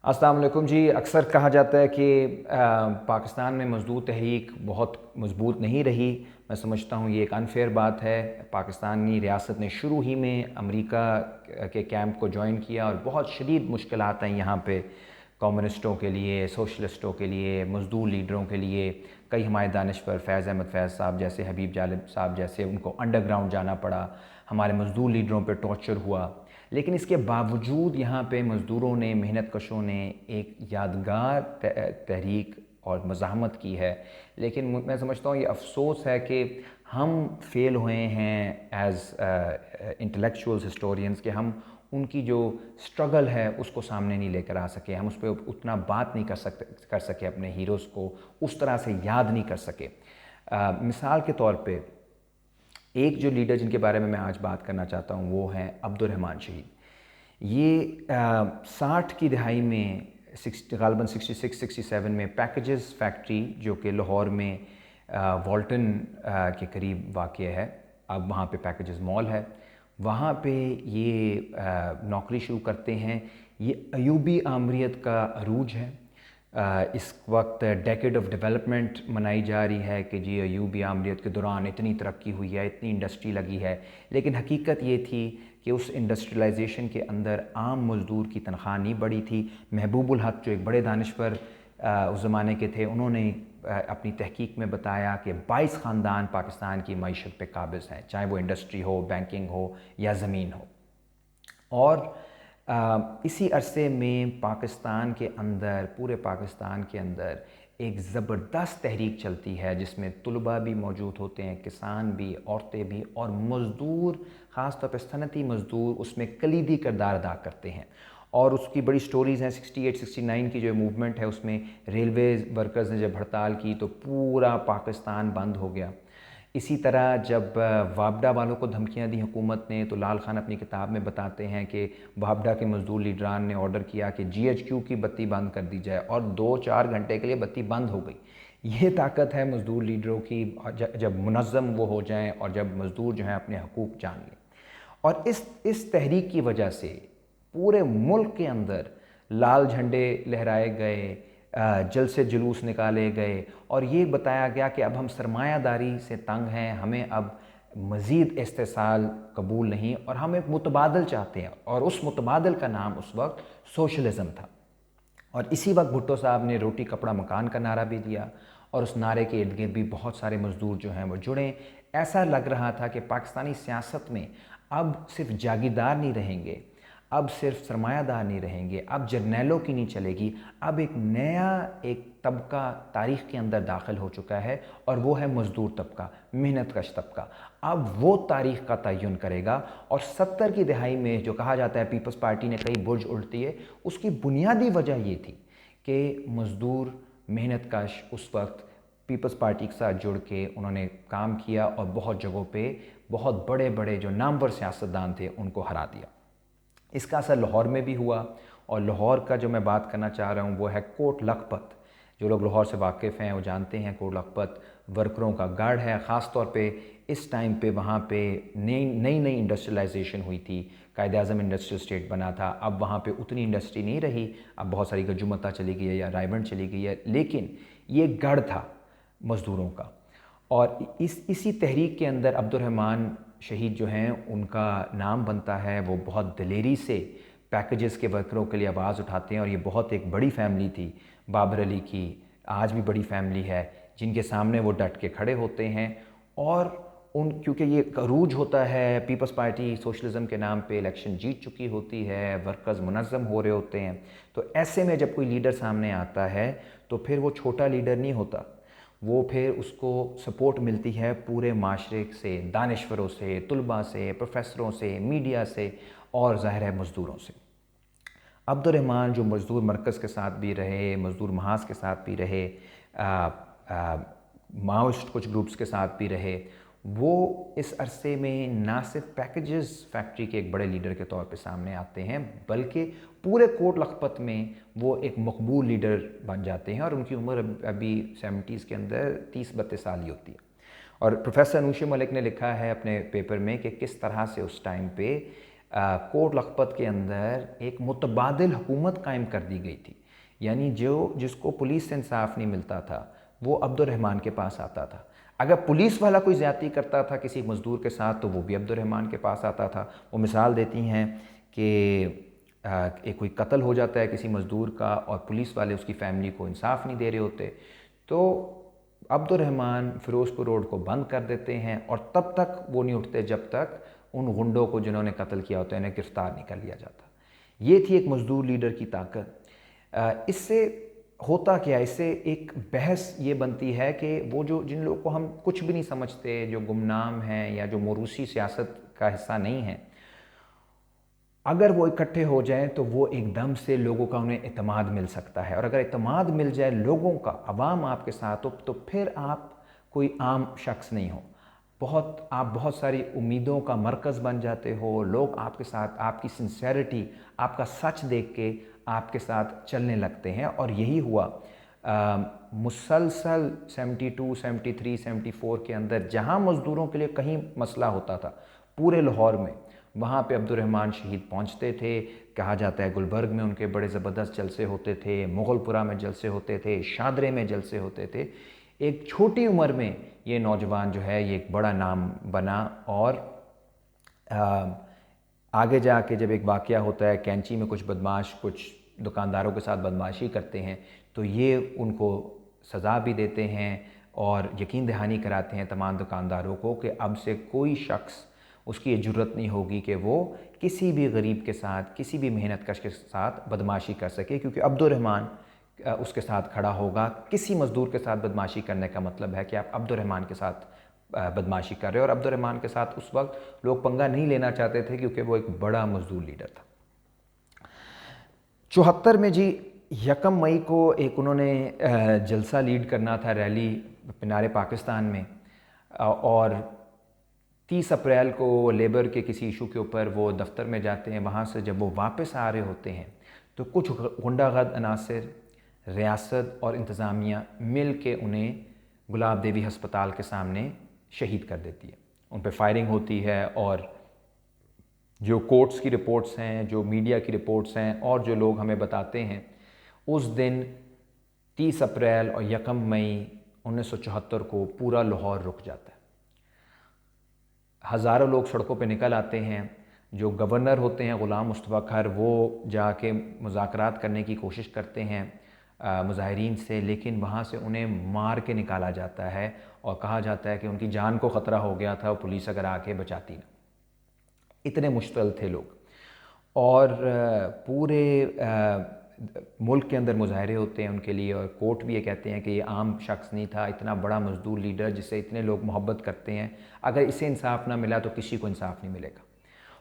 السلام علیکم جی. اکثر کہا جاتا ہے کہ پاکستان میں مزدور تحریک بہت مضبوط نہیں رہی. میں سمجھتا ہوں یہ ایک انفیئر بات ہے. پاکستانی ریاست نے شروع ہی میں امریکہ کے کیمپ کو جوائن کیا اور بہت شدید مشکلات ہیں یہاں پہ کمیونسٹوں کے لیے، سوشلسٹوں کے لیے، مزدور لیڈروں کے لیے. کئی ہمارے دانشور فیض احمد فیض صاحب جیسے، حبیب جالب صاحب جیسے، ان کو انڈر گراؤنڈ جانا پڑا. ہمارے مزدور لیڈروں پہ ٹارچر ہوا. لیکن اس کے باوجود یہاں پہ مزدوروں نے، محنت کشوں نے ایک یادگار تحریک اور مزاحمت کی ہے. لیکن میں سمجھتا ہوں یہ افسوس ہے کہ ہم فیل ہوئے ہیں ایز انٹلیکچوئلز، ہسٹورینز، کہ ہم ان کی جو سٹرگل ہے اس کو سامنے نہیں لے کر آ سکے. ہم اس پہ اتنا بات نہیں کر سکے، اپنے ہیروز کو اس طرح سے یاد نہیں کر سکے. مثال کے طور پہ ایک جو لیڈر جن کے بارے میں آج بات کرنا چاہتا ہوں وہ ہیں عبد الرحمن شہید. یہ 60 کی دہائی میں غالباً 66-67 میں پیکیجز فیکٹری جو کہ لاہور میں والٹن کے قریب واقع ہے، اب وہاں پہ پیکیجز مال ہے، وہاں پہ یہ نوکری شروع کرتے ہیں. یہ ایوبی آمریت کا عروج ہے. اس وقت ڈیکیڈ آف ڈیولپمنٹ منائی جا رہی ہے کہ جی ایوبی آمریت کے دوران اتنی ترقی ہوئی ہے، اتنی انڈسٹری لگی ہے. لیکن حقیقت یہ تھی کہ اس انڈسٹریلائزیشن کے اندر عام مزدور کی تنخواہ نہیں بڑھی تھی. محبوب الحق جو ایک بڑے دانشور اس زمانے کے تھے، انہوں نے اپنی تحقیق میں بتایا کہ 22 خاندان پاکستان کی معیشت پہ قابض ہیں، چاہے وہ انڈسٹری ہو، بینکنگ ہو یا زمین ہو. اور اسی عرصے میں پاکستان کے اندر، پورے پاکستان کے اندر ایک زبردست تحریک چلتی ہے جس میں طلباء بھی موجود ہوتے ہیں، کسان بھی، عورتیں بھی، اور مزدور، خاص طور پہ صنعتی مزدور اس میں کلیدی کردار ادا کرتے ہیں. اور اس کی بڑی سٹوریز ہیں. 68-69 کی جو موومنٹ ہے اس میں ریلویز ورکرز نے جب ہڑتال کی تو پورا پاکستان بند ہو گیا. اسی طرح جب وابڈا والوں کو دھمکیاں دی حکومت نے تو لال خان اپنی کتاب میں بتاتے ہیں کہ وابڈا کے مزدور لیڈران نے آرڈر کیا کہ GHQ کی بتی بند کر دی جائے، اور 2-4 گھنٹے کے لیے بتی بند ہو گئی. یہ طاقت ہے مزدور لیڈروں کی، جب منظم وہ ہو جائیں اور جب مزدور جو ہیں اپنے حقوق جان لیں. اور اس تحریک کی وجہ سے پورے ملک کے اندر لال جھنڈے لہرائے گئے، جلسے جلوس نکالے گئے، اور یہ بتایا گیا کہ اب ہم سرمایہ داری سے تنگ ہیں، ہمیں اب مزید استحصال قبول نہیں، اور ہم ایک متبادل چاہتے ہیں. اور اس متبادل کا نام اس وقت سوشلزم تھا. اور اسی وقت بھٹو صاحب نے روٹی کپڑا مکان کا نعرہ بھی دیا، اور اس نعرے کے ارد گرد بھی بہت سارے مزدور جو ہیں وہ جڑے. ایسا لگ رہا تھا کہ پاکستانی سیاست میں اب صرف جاگیردار نہیں رہیں گے، اب صرف سرمایہ دار نہیں رہیں گے، اب جرنیلوں کی نہیں چلے گی، اب ایک نیا طبقہ تاریخ کے اندر داخل ہو چکا ہے، اور وہ ہے مزدور طبقہ، محنت کش طبقہ. اب وہ تاریخ کا تعین کرے گا. اور 70 کی دہائی میں جو کہا جاتا ہے پیپلز پارٹی نے کئی برج الٹی ہے، اس کی بنیادی وجہ یہ تھی کہ مزدور محنت کش اس وقت پیپلز پارٹی کے ساتھ جڑ کے انہوں نے کام کیا اور بہت جگہوں پہ بہت بڑے بڑے جو نامور سیاستدان تھے ان کو ہرا دیا. اس کا اثر لاہور میں بھی ہوا. اور لاہور کا جو میں بات کرنا چاہ رہا ہوں وہ ہے کوٹ لکھپت. جو لوگ لاہور سے واقف ہیں وہ جانتے ہیں کوٹ لکھپت ورکروں کا گڑھ ہے. خاص طور پہ اس ٹائم پہ وہاں پہ نئی انڈسٹریلائزیشن ہوئی تھی. قائد اعظم انڈسٹریل اسٹیٹ بنا تھا. اب وہاں پہ اتنی انڈسٹری نہیں رہی، اب بہت ساری گجمتا چلی گئی ہے یا رائے بند چلی گئی ہے، لیکن یہ گڑھ تھا مزدوروں کا. اور اسی تحریک کے اندر عبد الرحمن شہید جو ہیں ان کا نام بنتا ہے. وہ بہت دلیری سے پیکیجز کے ورکروں کے لیے آواز اٹھاتے ہیں، اور یہ بہت ایک بڑی فیملی تھی بابر علی کی، آج بھی بڑی فیملی ہے، جن کے سامنے وہ ڈٹ کے کھڑے ہوتے ہیں. اور کیونکہ یہ عروج ہوتا ہے، پیپلز پارٹی سوشلزم کے نام پہ الیکشن جیت چکی ہوتی ہے، ورکرز منظم ہو رہے ہوتے ہیں، تو ایسے میں جب کوئی لیڈر سامنے آتا ہے تو پھر وہ چھوٹا لیڈر نہیں ہوتا، وہ پھر اس کو سپورٹ ملتی ہے پورے معاشرے سے، دانشوروں سے، طلباء سے، پروفیسروں سے، میڈیا سے، اور ظاہر ہے مزدوروں سے. عبد الرحمن جو مزدور مرکز کے ساتھ بھی رہے، مزدور محاذ کے ساتھ بھی رہے، ماؤسٹ کچھ گروپس کے ساتھ بھی رہے، وہ اس عرصے میں نہ صرف پیکیجز فیکٹری کے ایک بڑے لیڈر کے طور پہ سامنے آتے ہیں، بلکہ پورے کوٹ لکھپت میں وہ ایک مقبول لیڈر بن جاتے ہیں. اور ان کی عمر ابھی 70s کے اندر 30-32 سال ہی ہوتی ہے. اور پروفیسر انوشے ملک نے لکھا ہے اپنے پیپر میں کہ کس طرح سے اس ٹائم پہ کوٹ لکھپت کے اندر ایک متبادل حکومت قائم کر دی گئی تھی، یعنی جس کو پولیس سے انصاف نہیں ملتا تھا وہ عبد الرحمن کے پاس آتا تھا، اگر پولیس والا کوئی زیادتی کرتا تھا کسی مزدور کے ساتھ تو وہ بھی عبد الرحمن کے پاس آتا تھا۔ وہ مثال دیتی ہیں کہ ایک کوئی قتل ہو جاتا ہے کسی مزدور کا اور پولیس والے اس کی فیملی کو انصاف نہیں دے رہے ہوتے تو عبد الرحمن فیروز پور روڈ کو بند کر دیتے ہیں اور تب تک وہ نہیں اٹھتے جب تک ان غنڈوں کو جنہوں نے قتل کیا ہوتا ہے انہیں گرفتار نہیں کر لیا جاتا۔ یہ تھی ایک مزدور لیڈر کی طاقت۔ اس سے ہوتا کیا، اس سے ایک بحث یہ بنتی ہے کہ وہ جن لوگوں کو ہم کچھ بھی نہیں سمجھتے، جو گمنام ہیں یا جو موروثی سیاست کا حصہ نہیں ہیں، اگر وہ اکٹھے ہو جائیں تو وہ ایک دم سے لوگوں کا انہیں اعتماد مل سکتا ہے، اور اگر اعتماد مل جائے لوگوں کا، عوام آپ کے ساتھ ہو، تو پھر آپ کوئی عام شخص نہیں ہو، آپ بہت ساری امیدوں کا مرکز بن جاتے ہو، لوگ آپ کے ساتھ آپ کی سنسیئرٹی، آپ کا سچ دیکھ کے آپ کے ساتھ چلنے لگتے ہیں۔ اور یہی ہوا مسلسل 72 73 74 کے اندر جہاں مزدوروں کے لیے کہیں مسئلہ ہوتا تھا پورے لاہور میں، وہاں پہ عبد الرحمن شہید پہنچتے تھے۔ کہا جاتا ہے گلبرگ میں ان کے بڑے زبردست جلسے ہوتے تھے، مغل پورہ میں جلسے ہوتے تھے، شادرے میں جلسے ہوتے تھے۔ ایک چھوٹی عمر میں یہ نوجوان جو ہے یہ ایک بڑا نام بنا، اور آگے جا کے جب ایک واقعہ ہوتا ہے کینچی میں کچھ بدماش کچھ دکانداروں کے ساتھ بدماشی کرتے ہیں تو یہ ان کو سزا بھی دیتے ہیں اور یقین دہانی کراتے ہیں تمام دکانداروں کو کہ اب سے کوئی شخص اس کی یہ جرت نہیں ہوگی کہ وہ کسی بھی غریب کے ساتھ، کسی بھی محنت کش کے ساتھ بدماشی کر سکے، کیونکہ عبد الرحمن اس کے ساتھ کھڑا ہوگا۔ کسی مزدور کے ساتھ بدماشی کرنے کا مطلب ہے کہ آپ عبد الرحمن کے ساتھ بدماشی کر رہے، اور عبد الرحمن کے ساتھ اس وقت لوگ پنگا نہیں لینا چاہتے تھے کیونکہ وہ ایک بڑا مزدور لیڈر تھا۔ 74 میں جی 1 مئی کو ایک انہوں نے جلسہ لیڈ کرنا تھا، ریلی مینار پاکستان میں، اور 30 اپریل کو لیبر کے کسی ایشو کے اوپر وہ دفتر میں جاتے ہیں۔ وہاں سے جب وہ واپس آ رہے ہوتے ہیں تو کچھ غنڈہ غرد عناصر، ریاست اور انتظامیہ مل کے انہیں گلاب دیوی ہسپتال کے سامنے شہید کر دیتی ہے۔ ان پہ فائرنگ ہوتی ہے، اور جو کورٹس کی رپورٹس ہیں، جو میڈیا کی رپورٹس ہیں، اور جو لوگ ہمیں بتاتے ہیں، اس دن 30 اپریل اور 1 مئی 1974 کو پورا لاہور رک جاتا ہے۔ ہزاروں لوگ سڑکوں پہ نکل آتے ہیں۔ جو گورنر ہوتے ہیں غلام مصطفیٰ کھر، وہ جا کے مذاکرات کرنے کی کوشش کرتے ہیں مظاہرین سے، لیکن وہاں سے انہیں مار کے نکالا جاتا ہے اور کہا جاتا ہے کہ ان کی جان کو خطرہ ہو گیا تھا، پولیس اگر آ کے بچاتی نہ۔ اتنے مشتعل تھے لوگ، اور پورے ملک کے اندر مظاہرے ہوتے ہیں ان کے لیے، اور کورٹ بھی یہ کہتے ہیں کہ یہ عام شخص نہیں تھا، اتنا بڑا مزدور لیڈر جس سے اتنے لوگ محبت کرتے ہیں، اگر اسے انصاف نہ ملا تو کسی کو انصاف نہیں ملے گا۔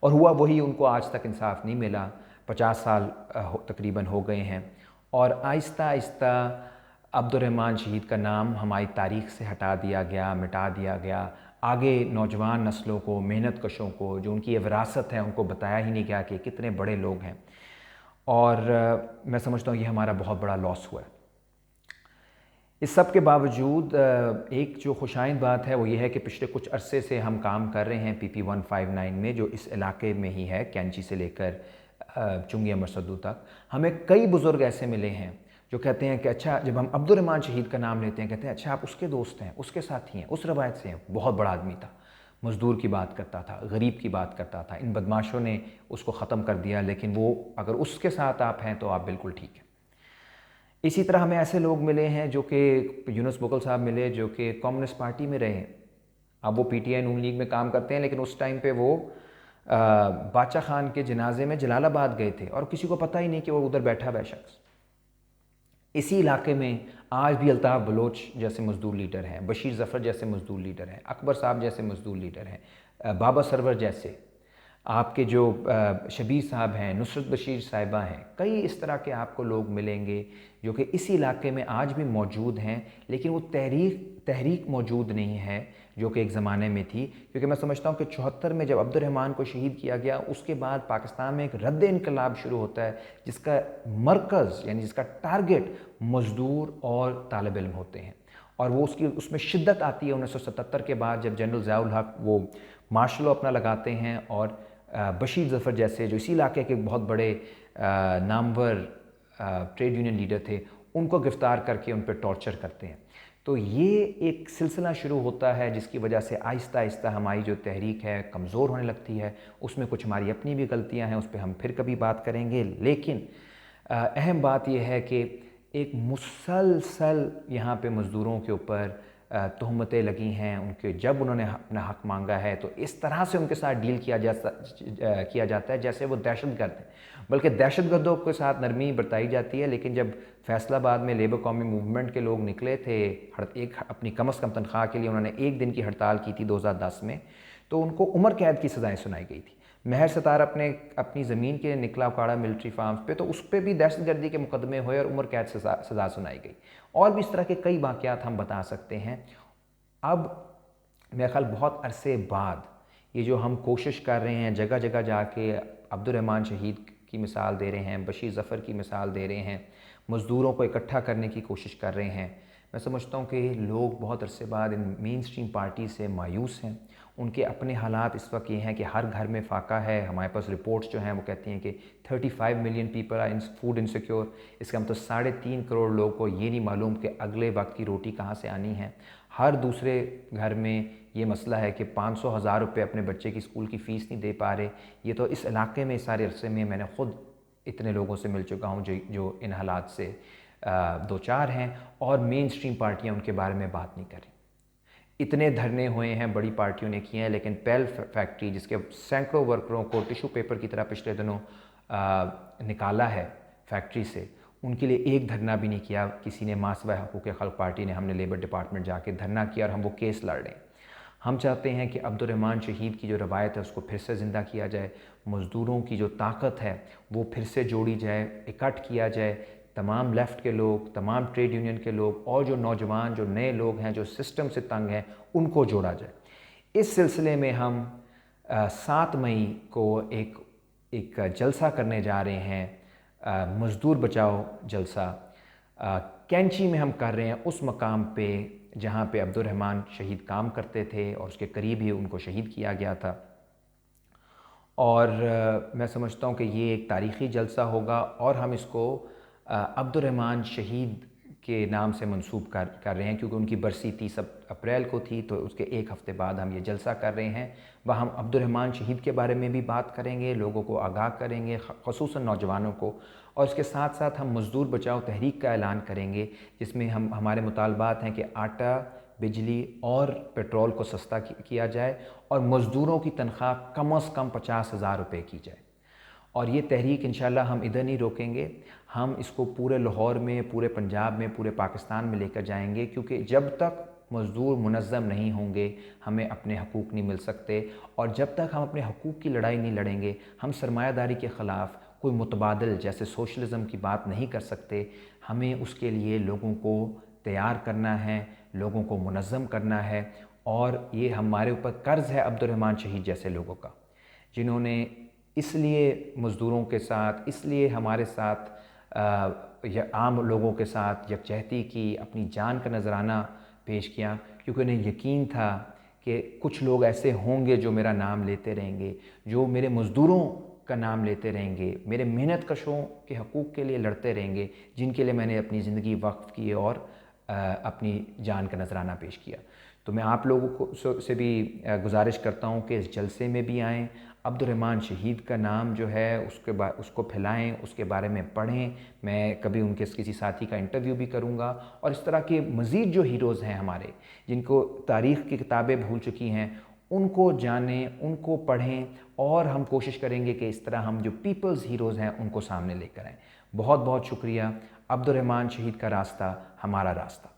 اور ہوا وہی، ان کو آج تک انصاف نہیں ملا، 50 سال تقریباً ہو گئے ہیں، اور آہستہ آہستہ عبد الرحمن شہید کا نام ہماری تاریخ سے ہٹا دیا گیا، مٹا دیا گیا۔ آگے نوجوان نسلوں کو، محنت کشوں کو، جو ان کی وراثت ہے، ان کو بتایا ہی نہیں گیا کہ کتنے بڑے لوگ ہیں، اور میں سمجھتا ہوں یہ ہمارا بہت بڑا لاس ہوا ہے۔ اس سب کے باوجود ایک جو خوشائند بات ہے وہ یہ ہے کہ پچھلے کچھ عرصے سے ہم کام کر رہے ہیں PP 159 میں، جو اس علاقے میں ہی ہے، کینچی سے لے کر چنگی امرسدو تک۔ ہمیں کئی بزرگ ایسے ملے ہیں جو کہتے ہیں کہ اچھا، جب ہم عبد الرحمن شہید کا نام لیتے ہیں کہتے ہیں اچھا آپ اس کے دوست ہیں، اس کے ساتھی ہیں، اس روایت سے ہیں، بہت بڑا آدمی تھا، مزدور کی بات کرتا تھا، غریب کی بات کرتا تھا، ان بدماشوں نے اس کو ختم کر دیا، لیکن وہ اگر اس کے ساتھ آپ ہیں تو آپ بالکل ٹھیک ہیں۔ اسی طرح ہمیں ایسے لوگ ملے ہیں جو کہ یونس مغل صاحب ملے جو کہ کمیونسٹ پارٹی میں رہے، اب وہ PTI نون لیگ میں کام کرتے ہیں، لیکن اس ٹائم پہ وہ بادشاہ خان کے جنازے میں جلال آباد گئے تھے اور کسی کو پتہ ہی نہیں کہ وہ ادھر بیٹھا ہوا ہے شخص۔ اسی علاقے میں آج بھی الطاف بلوچ جیسے مزدور لیڈر ہیں، بشیر ظفر جیسے مزدور لیڈر ہیں، اکبر صاحب جیسے مزدور لیڈر ہیں، بابا سرور جیسے، آپ کے جو شبیر صاحب ہیں، نصرت بشیر صاحبہ ہیں، کئی اس طرح کے آپ کو لوگ ملیں گے جو کہ اسی علاقے میں آج بھی موجود ہیں، لیکن وہ تحریک موجود نہیں ہے جو کہ ایک زمانے میں تھی، کیونکہ میں سمجھتا ہوں کہ 74 میں جب عبد الرحمن کو شہید کیا گیا، اس کے بعد پاکستان میں ایک رد انقلاب شروع ہوتا ہے جس کا مرکز یعنی جس کا ٹارگٹ مزدور اور طالب علم ہوتے ہیں، اور وہ اس میں شدت آتی ہے 1977 کے بعد، جب جنرل ضیاء الحق وہ مارشل لاء اپنا لگاتے ہیں اور بشیر ظفر جیسے جو اسی علاقے کے بہت بڑے نامور ٹریڈ یونین لیڈر تھے، ان کو گرفتار کر کے ان پہ ٹارچر کرتے ہیں۔ تو یہ ایک سلسلہ شروع ہوتا ہے جس کی وجہ سے آہستہ آہستہ ہماری جو تحریک ہے کمزور ہونے لگتی ہے۔ اس میں کچھ ہماری اپنی بھی غلطیاں ہیں، اس پہ ہم پھر کبھی بات کریں گے، لیکن اہم بات یہ ہے کہ ایک مسلسل یہاں پہ مزدوروں کے اوپر تہمتیں لگی ہیں، ان کے جب انہوں نے اپنا حق مانگا ہے تو اس طرح سے ان کے ساتھ ڈیل کیا جاتا ہے جیسے وہ دہشت گرد ہیں، بلکہ دہشت گردوں کے ساتھ نرمی برتائی جاتی ہے۔ لیکن جب فیصل آباد میں لیبر قومی موومنٹ کے لوگ نکلے تھے ایک اپنی کم از کم تنخواہ کے لیے، انہوں نے 1 دن کی ہڑتال کی تھی 2010 میں، تو ان کو عمر قید کی سزائیں سنائی گئی تھی۔ مہر ستار اپنی زمین کے نکلا اکاڑا ملٹری فارمز پہ، تو اس پہ بھی دہشت گردی کے مقدمے ہوئے اور عمر قید سزا سنائی گئی، اور بھی اس طرح کے کئی واقعات ہم بتا سکتے ہیں۔ اب میرے خیال بہت عرصے بعد یہ جو ہم کوشش کر رہے ہیں، جگہ جگہ جا کے عبد الرحمن شہید کی مثال دے رہے ہیں، بشیر ظفر کی مثال دے رہے ہیں، مزدوروں کو اکٹھا کرنے کی کوشش کر رہے ہیں، میں سمجھتا ہوں کہ لوگ بہت عرصے بعد ان مین سٹریم پارٹی سے مایوس ہیں۔ ان کے اپنے حالات اس وقت یہ ہیں کہ ہر گھر میں فاقہ ہے۔ ہمارے پاس رپورٹس جو ہیں وہ کہتی ہیں کہ 35 million people are food insecure. اس کا مطلب 3.5 کروڑ لوگ کو یہ نہیں معلوم کہ اگلے وقت کی روٹی کہاں سے آنی ہے۔ ہر دوسرے گھر میں یہ مسئلہ ہے کہ 500,000 روپے اپنے بچے کی اسکول کی فیس نہیں دے پا رہے۔ یہ تو اس علاقے میں اس سارے عرصے میں نے خود اتنے لوگوں سے مل چکا ہوں جو ان حالات سے دوچار ہیں، اور مین سٹریم پارٹیاں ان کے بارے میں بات نہیں کر رہی۔ اتنے دھرنے ہوئے ہیں بڑی پارٹیوں نے کیے ہیں، لیکن پیل فیکٹری جس کے سینکڑوں ورکروں کو ٹیشو پیپر کی طرح پچھلے دنوں نکالا ہے فیکٹری سے، ان کے لیے ایک دھرنا بھی نہیں کیا کسی نے۔ ماسوائے حقوق خلق پارٹی نے، ہم نے لیبر ڈپارٹمنٹ جا کے دھرنا کیا اور ہم وہ کیس لڑ رہے ہیں۔ ہم چاہتے ہیں کہ عبد الرحمن شہید کی جو روایت ہے اس کو پھر سے زندہ کیا جائے، مزدوروں کی جو طاقت ہے وہ پھر سے جوڑی جائے، اکٹھ کیا جائے، تمام لیفٹ کے لوگ، تمام ٹریڈ یونین کے لوگ، اور جو نوجوان جو نئے لوگ ہیں جو سسٹم سے تنگ ہیں، ان کو جوڑا جائے۔ اس سلسلے میں ہم 7 مئی کو ایک جلسہ کرنے جا رہے ہیں، مزدور بچاؤ جلسہ کینچی میں ہم کر رہے ہیں، اس مقام پہ جہاں پہ عبد الرحمن شہید کام کرتے تھے اور اس کے قریب ہی ان کو شہید کیا گیا تھا۔ اور میں سمجھتا ہوں کہ یہ ایک تاریخی جلسہ ہوگا، اور ہم اس کو عبد الرحمن شہید کے نام سے منسوب کر رہے ہیں، کیونکہ ان کی برسی 30 اپریل کو تھی، تو اس کے 1 ہفتے بعد ہم یہ جلسہ کر رہے ہیں۔ وہاں ہم عبد الرحمن شہید کے بارے میں بھی بات کریں گے، لوگوں کو آگاہ کریں گے، خصوصاً نوجوانوں کو، اور اس کے ساتھ ساتھ ہم مزدور بچاؤ تحریک کا اعلان کریں گے، جس میں ہمارے مطالبات ہیں کہ آٹا، بجلی اور پیٹرول کو سستا کیا جائے، اور مزدوروں کی تنخواہ کم از کم 50,000 روپے کی جائے۔ اور یہ تحریک انشاءاللہ ہم ادھر نہیں روکیں گے، ہم اس کو پورے لاہور میں، پورے پنجاب میں، پورے پاکستان میں لے کر جائیں گے، کیونکہ جب تک مزدور منظم نہیں ہوں گے ہمیں اپنے حقوق نہیں مل سکتے، اور جب تک ہم اپنے حقوق کی لڑائی نہیں لڑیں گے ہم سرمایہ داری کے خلاف کوئی متبادل جیسے سوشلزم کی بات نہیں کر سکتے۔ ہمیں اس کے لیے لوگوں کو تیار کرنا ہے، لوگوں کو منظم کرنا ہے، اور یہ ہمارے اوپر قرض ہے عبد الرحمن شہید جیسے لوگوں کا، جنہوں نے اس لیے مزدوروں کے ساتھ، اس لیے ہمارے ساتھ عام لوگوں کے ساتھ یکجہتی کی، اپنی جان کا نذرانہ پیش کیا، کیونکہ انہیں یقین تھا کہ کچھ لوگ ایسے ہوں گے جو میرا نام لیتے رہیں گے، جو میرے مزدوروں کا نام لیتے رہیں گے، میرے محنت کشوں کے حقوق کے لیے لڑتے رہیں گے، جن کے لیے میں نے اپنی زندگی وقف کی اور اپنی جان کا نذرانہ پیش کیا۔ تو میں آپ لوگوں سے بھی گزارش کرتا ہوں کہ اس جلسے میں بھی آئیں، عبد الرحمن شہید کا نام جو ہے اس کو پھیلائیں، اس کے بارے میں پڑھیں۔ میں کبھی ان کے کسی ساتھی کا انٹرویو بھی کروں گا، اور اس طرح کے مزید جو ہیروز ہیں ہمارے، جن کو تاریخ کی کتابیں بھول چکی ہیں، ان کو جانیں، ان کو پڑھیں، اور ہم کوشش کریں گے کہ اس طرح ہم جو پیپلز ہیروز ہیں ان کو سامنے لے کر آئیں۔ بہت بہت شکریہ۔ عبد الرحمن شہید کا راستہ ہمارا راستہ۔